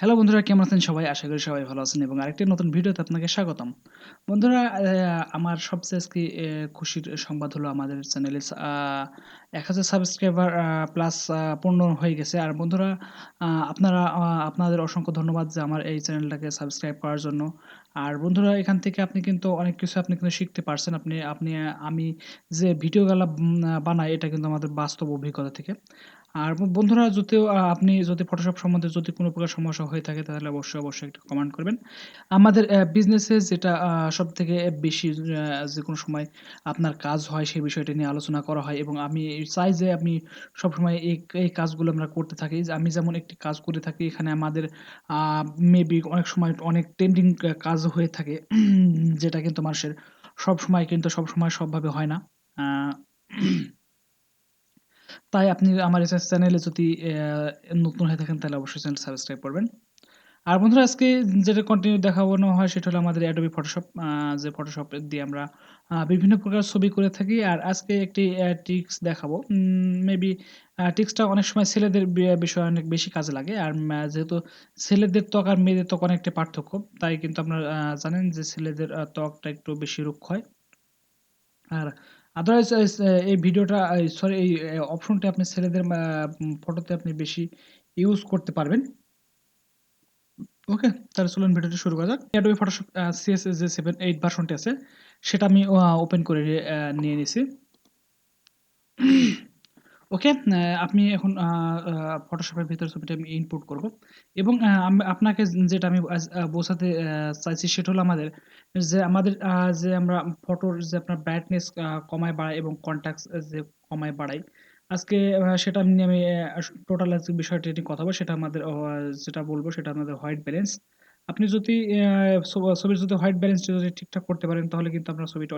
Hello বন্ধুরা, কেমন আছেন সবাই? আশা করি সবাই ভালো আছেন এবং আরেকটি নতুন ভিডিওতে আপনাকে স্বাগতম। বন্ধুরা, আমার সবচেয়ে আজকে খুশির সংবাদ হলো আমাদের চ্যানেলে ১,০০০ সাবস্ক্রাইবার প্লাস পূর্ণ হয়ে গেছে। আর বন্ধুরা, আপনাদের অসংখ্য ধন্যবাদ যে আমার এই চ্যানেলটাকে সাবস্ক্রাইব করার জন্য। আর বন্ধুরা, এখান থেকে আপনি কিন্তু অনেক কিছু শিখতে পারছেন। আমি যে ভিডিওগুলা বানাই, এটা কিন্তু আমাদের বাস্তব অভিজ্ঞতা থেকে। আর বন্ধুরা, যদিও আপনি যদি Photoshop সম্বন্ধে যদি কোনো প্রকার সমস্যা হয়ে থাকে তাহলে অবশ্যই একটা কমেন্ট করবেন। আমাদের বিজনেসে যেটা সবথেকে বেশি যেকোনো সময় আপনার কাজ হয় সেই বিষয়টা নিয়ে আলোচনা করা হয় এবং আমি চাই যে আপনি সবসময় এই কাজগুলো আমরা করতে থাকি। যে আমি যেমন একটি কাজ করে থাকি, এখানে আমাদের আ মেবি অনেক সময় অনেক ট্রেন্ডিং কাজ হয়ে থাকে যেটা কিন্তু মানুষের সবসময় সবভাবে হয় না। আ তাই আপনি আমার এই চ্যানেলে যদি নতুন হয়ে থাকেন তাহলে অবশ্যই চ্যানেল সাবস্ক্রাইব করবেন। আর বন্ধুরা, আজকে যেটা কন্টিনিউ দেখানো হয় সেটা হলো আমাদের Adobe Photoshop, যে Photoshop দিয়ে আমরা বিভিন্ন প্রকার ছবি করে থাকি। আর আজকে একটি ট্রিক্স দেখাবো। মেবি ট্রিক্সটা অনেক সময় ছেলেদের বিষয়ে অনেক বেশি কাজে লাগে। আর যেহেতু ছেলেদের ত্বক আর মেয়েদের ত্বক অনেকটা পার্থক্য, তাই কিন্তু আপনারা জানেন যে ছেলেদের ত্বকটা একটু বেশি রুক্ষ হয়। আর আদারওয়াইজ এই ভিডিওটা সরি এই অপশনটা আপনি ছেলেদের ফটোতে আপনি বেশি ইউজ করতে পারবেন। ওকে? তাহলে চলুন ভিডিওটি শুরু করা যাক। Adobe Photoshop CSS যে 8 ভার্সনটি আছে সেটা আমি ওপেন করে নিয়ে নিছি। ওকে, আপনি এখন আ Photoshop এর ভিতরে ছবিটা আমি ইনপুট করব এবং আপনাকে যেটা আমি বোঝাতে চাইছি সেটা হলো আমাদের যে আমরা ফটোর যে আপনার ব্রাইটনেস কমায় বাড়াই এবং কনট্রাস্ট যে কমায় বাড়াই। আজকে সেটা নিয়ে আমি টোটাল আজকে বিষয়টা নিয়ে কথা বলব। সেটা আমাদের যেটা বলব সেটা আমাদের হোয়াইট ব্যালেন্স। আপনি যদি ছবির যদি হোয়াইট ব্যালেন্সটা যদি ঠিকঠাক করতে পারেন তাহলে কিন্তু আপনার ছবিটা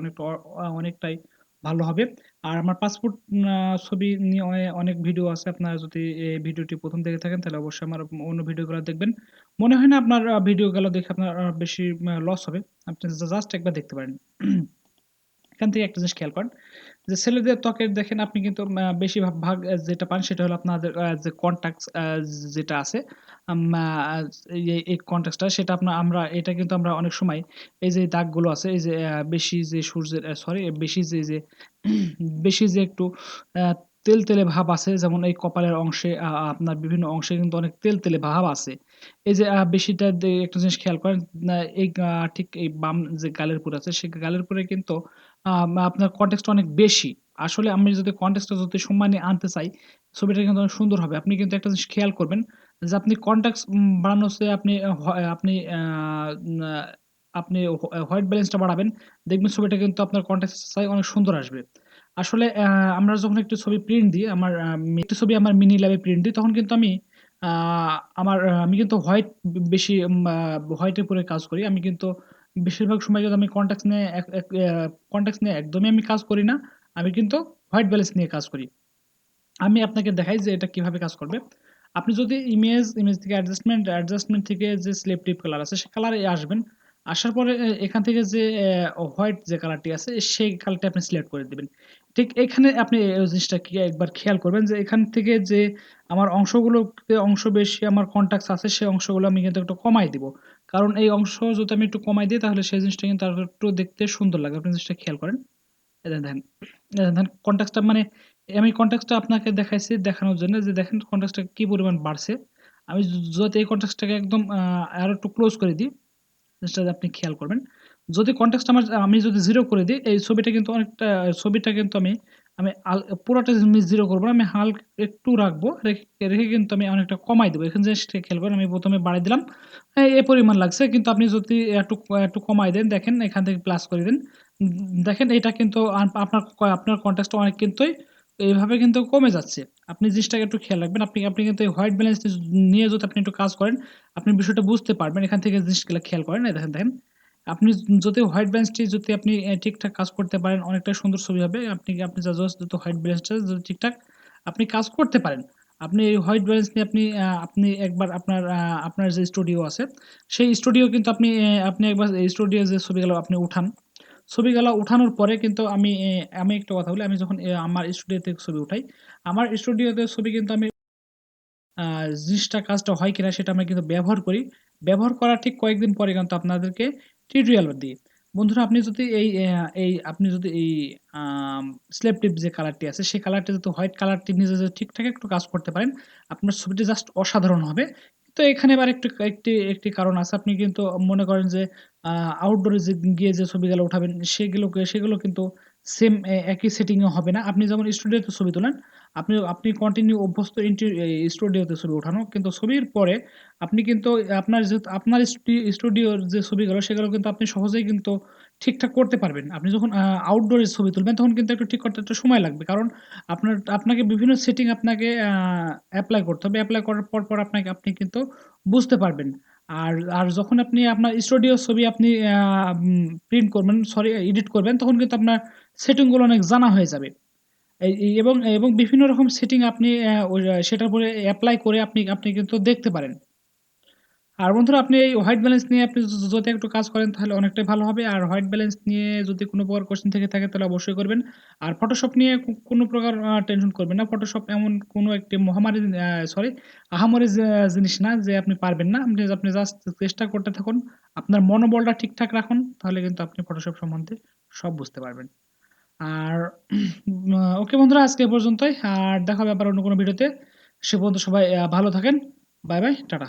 অনেকটাই ভালো হবে। আর আমার পাসপোর্ট আ ছবি নিয়ে অনেক ভিডিও আছে। আপনারা যদি এই ভিডিওটি ১ম দেখে থাকেন তাহলে অবশ্যই আমার অন্য ভিডিওগুলো দেখবেন। মনে হয় না আপনার ভিডিওগুলো দেখে আপনার বেশি লস হবে। আপনি জাস্ট একবার দেখতে পারেন। এখান থেকে একটা জিনিস খেয়াল করেন যে ছেলেদের ত্বকের দেখেন আপনি কিন্তু বেশিরভাগ যেটা পান সেটা হলো আপনাদের যে কনট্যাক্টস যেটা আছে, আম আ এই কনট্যাক্টসটা সেটা আমরা এটা কিন্তু আমরা অনেক সময় এই যে দাগগুলো আছে, এই যে বেশি যে সূর্যের সরি বেশি যে বেশি যে একটু আ তেলতেলে ভাব আছে, যেমন এই কপালের অংশে আপনার বিভিন্ন অংশে কিন্তু অনেক তেলতেলে ভাব আছে। এই যে বেশিটা একটা জিনিস খেয়াল করেন, এই ঠিক এই বাম যে গালের উপরে আছে, সেই গালের উপরে কিন্তু আপনার কনটেক্সট টা অনেক বেশি। আসলে আমি যদি কনটেক্সট টা যদি সমানে আনতে চাই, ছবিটা কিন্তু অনেক সুন্দর হবে। আপনি কিন্তু একটা জিনিস খেয়াল করবেন যে আপনি কনটেক্সট বাড়ানোর চেয়ে আপনি আ হ আপনি আ না আপনি হোয়াইট ব্যালেন্স টা বাড়াবেন। দেখবেন ছবিটা কিন্তু আপনার কনটেক্সট এর চেয়ে অনেক সুন্দর আসবে। আসলে আমরা যখন একটি ছবি প্রিন্ট দিই, একটি ছবি আমার মিনি ল্যাবে প্রিন্ট দিই, তখন কিন্তু আ আমি কিন্তু বেশি হোয়াইট এর উপরে কাজ করি। আমি কিন্তু বেশিরভাগ সময় কিন্তু আমি কনটেক্সট নিয়ে এক এক আ কনটেক্সট নিয়ে একদমই আমি কাজ করি না। আমি কিন্তু হোয়াইট ব্যালেন্স নিয়ে কাজ করি। আমি আপনাকে দেখাই যে এটা কিভাবে কাজ করবে। আপনি যদি ইমেজ থেকে অ্যাডজাস্টমেন্ট থেকে যে সিলেক্টিভ কালার আছে, সে কালারে আসবেন। আসার পরে এখান থেকে যে হোয়াইট যে কালারটি আছে, সেই কালারটি আপনি সিলেক্ট করে দিবেন। ঠিক এখানে আপনি ওই জিনিসটা একবার খেয়াল করবেন যে এখান থেকে যে আমার অংশগুলোতে অংশ বেশি আমার কনট্যাক্টস আছে, সেই অংশগুলো আমি কিন্তু একটু কমায় দিব। কারণ এই অংশ যদি আমি একটু কমায় দিই তাহলে সেই জিনিসটা কিন্তু আরো একটু দেখতে সুন্দর লাগবে। আপনি জিনিসটা খেয়াল করেন। এই যে দেখেন, দেখেন কনটেক্সট টা আমি কনটেক্সট টা আপনাকে দেখাইছি দেখানোর জন্য যে দেখেন কনটেক্সট টা কি পরিমাণ বাড়ছে। আমি যদি এই কনটেক্সট টাকে একদম আরো একটু ক্লোজ করে দিই, জিনিসটা আপনি খেয়াল করবেন। যদি কনটেক্সট আমি যদি 0 করে দিই, এই ছবিটা কিন্তু ছবিটা কিন্তু আমি পুরাটা আমি 0 করব না। আমি হালকা একটু রাখবো। রেখে কিন্তু আমি অনেকটা কমায় দেব। এখানে জিনিসটা খেয়াল করেন, আমি ১ম এ বাড়ায় দিলাম। এই পরিমাণ লাগছে। কিন্তু আপনি যদি একটু কমায় দেন, দেখেন এখান থেকে প্লাস করে দেন। দেখেন এটা কিন্তু আপনার কনটেক্সট টা অনেক কিন্তুই এইভাবে কিন্তু কমে যাচ্ছে। আপনি জিনিসটাকে একটু খেয়াল রাখবেন। আপনি আপনি কিন্তু এই হোয়াইট ব্যালেন্স নিয়ে যদি আপনি একটু কাজ করেন, আপনি বিষয়টা বুঝতে পারবেন। এখান থেকে জিনিসগুলা খেয়াল করেন। এই দেখেন। আপনি যদি হোয়াইট ব্যালেন্সটি যদি আপনি ঠিকঠাক কাজ করতে পারেন, অনেকটা সুন্দর ছবি হবে। আপনি জাস্ট যদি হোয়াইট ব্যালেন্সটা যদি ঠিকঠাক আপনি কাজ করতে পারেন। আপনি এই হোয়াইট ব্যালেন্স নিয়ে আপনি একবার আপনার যে স্টুডিও আছে, সেই স্টুডিও কিন্তু আপনি একবার এই স্টুডিও যে ছবিগুলো আপনি উঠান। ছবিগুলা উঠানোর পরে কিন্তু আমি একটা কথা বলি, আমি যখন আমার স্টুডিওতে ছবি উঠাই, আমার স্টুডিওতে ছবি কিন্তু আমি জিনিসটা কাজটা হয় কিনা সেটা আমরা কিন্তু ব্যবহার করি। ব্যবহার করার ঠিক কয়েকদিন পরে কিন্তু আপনাদেরকে টিউটোরিয়াল দিই। বন্ধুরা আপনি যদি আপনি যদি এই স্ল্যাব টিপ যে কালারটি আছে সেই কালারটি যদি হোয়াইট কালারটি নিজে যদি ঠিকঠাক একটু কাজ করতে পারেন, আপনার ছবিটি জাস্ট অসাধারণ হবে। তো এখানে আবার একটি কারণ আছে। আপনি কিন্তু মনে করেন যে আউটডোরে গিয়ে যে ছবিগুলো উঠাবেন সেগুলো কিন্তু সেম একই সেটিং এ হবে না। আপনি যেমন স্টুডিওতে ছবি তোলেন, আপনি কন্টিনিউ অভ্যস্ত স্টুডিওতে ছবি ওঠানো। কিন্তু ছবির পরে আপনি কিন্তু আপনার স্টুডিওর যে ছবিগুলো সেগুলো কিন্তু আপনি সহজেই কিন্তু ঠিকঠাক করতে পারবেন। আপনি যখন আউটডোরে ছবি তুলবেন তখন কিন্তু একটু ঠিক করতে একটু সময় লাগবে। কারণ আপনাকে বিভিন্ন সেটিং আপনাকে এপ্লাই করতে হবে। এপ্লাই করার পর আপনি কিন্তু বুঝতে পারবেন। আর যখন আপনি আপনার স্টুডিওর ছবি আপনি আ উম প্রিন্ট করবেন, এডিট করবেন তখন কিন্তু আপনার সেটিং গুলো অনেক জানা হয়ে যাবে। এই এই এবং বিভিন্ন রকম সেটিং আপনি সেটার উপরে এপ্লাই করে আপনি কিন্তু দেখতে পারেন। আর বন্ধুরা আপনি এই হোয়াইট ব্যালেন্স নিয়ে আপনি যদি একটু কাজ করেন তাহলে অনেকটাই ভালো হবে। আর হোয়াইট ব্যালেন্স নিয়ে যদি কোনো প্রকার কোয়েশ্চেন থেকে থাকে তাহলে অবশ্যই করবেন। আর Photoshop নিয়ে কোনো প্রকার টেনশন করবেন না। Photoshop এমন কোনো একটি মহামারী আহামরি জিনিস না যে আপনি পারবেন না। আপনি জাস্ট চেষ্টা করতে থাকুন। আপনার মনোবলটা ঠিকঠাক রাখুন। তাহলে কিন্তু আপনি Photoshop সম্বন্ধে সব বুঝতে পারবেন। আর ওকে বন্ধুরা আজকে এ পর্যন্তই। আর দেখা হবে আবার অন্য কোনো ভিডিওতে। সে পর্যন্ত সবাই ভালো থাকেন। Bye, bye. টাটা।